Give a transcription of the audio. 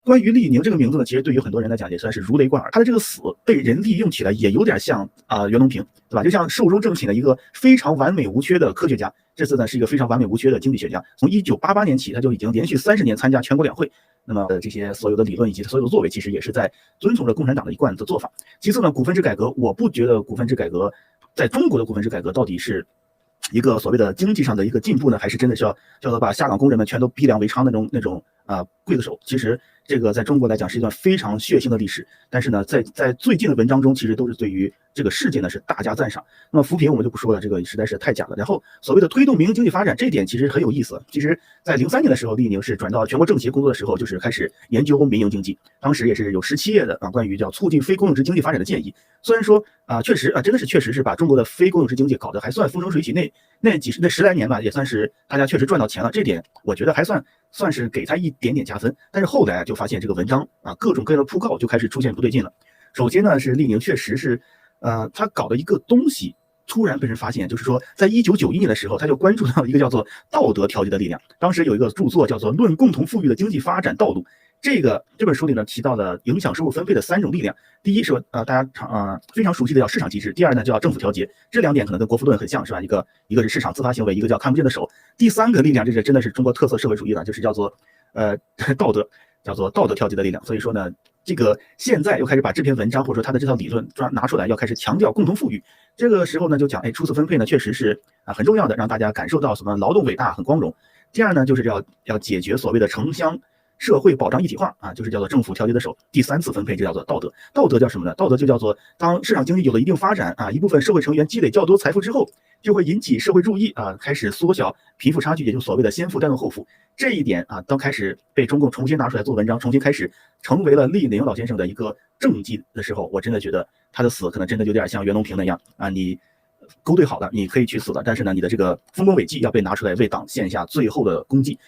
关于厉宁这个名字呢，其实对于很多人来讲也算是如雷贯耳。他的这个死被人利用起来，也有点像袁隆平，对吧？就像寿终正寝的一个非常完美无缺的科学家，这次呢是一个非常完美无缺的经济学家。从1988年起，他就已经连续30年参加全国两会。那么这些所有的理论以及所有的作为，其实也是在遵从着共产党的一贯的做法。其次呢，股份制改革，我不觉得股份制改革在中国的股份制改革到底是一个所谓的经济上的一个进步呢，还是真的是要叫做把下岗工人们全都逼良为娼那种刽子手？其实这个在中国来讲是一段非常血腥的历史，但是呢，在最近的文章中，其实都是对于这个事件呢是大加赞赏。那么扶贫我们就不说了，这个实在是太假了。然后所谓的推动民营经济发展，这一点其实很有意思。其实，在03年的时候，厉宁是转到全国政协工作的时候，就是开始研究民营经济，当时也是有17页的关于叫促进非公有制经济发展的建议。虽然说确实是把中国的非公有制经济搞得还算风生水起，那10来年吧，也算是大家确实赚到钱了。这点我觉得还算是给他一点点加分。但是后来就发现这个文章各种各样的讣告就开始出现不对劲了。首先呢是厉宁确实是他搞的一个东西突然被人发现，就是说在1991年的时候，他就关注到一个叫做道德调节的力量。当时有一个著作叫做《论共同富裕的经济发展道路》，这本书里呢提到了影响收入分配的3种力量。第一是大家非常熟悉的叫市场机制，第二呢叫政府调节，这2点可能跟国富论很像，是吧？一个是市场自发行为，一个叫看不见的手。第3个力量，这是真的是中国特色社会主义了，就是叫做道德，叫做道德调节的力量。所以说呢，这个现在又开始把这篇文章或者说他的这套理论拿出来，要开始强调共同富裕。这个时候呢，就讲初次分配呢确实是很重要的，让大家感受到什么劳动伟大很光荣。第二呢，就是要解决所谓的城乡社会保障一体化就是叫做政府调节的手。第3次分配就叫做道德。道德叫什么呢？道德就叫做当市场经济有了一定发展一部分社会成员积累较多财富之后，就会引起社会注意开始缩小贫富差距，也就是所谓的先富带动后富。这一点当开始被中共重新拿出来做文章，重新开始成为了厉宁老先生的一个政绩的时候，我真的觉得他的死可能真的有点像袁隆平那样你勾兑好了，你可以去死了，但是呢，你的这个丰功伟绩要被拿出来为党献下最后的功绩。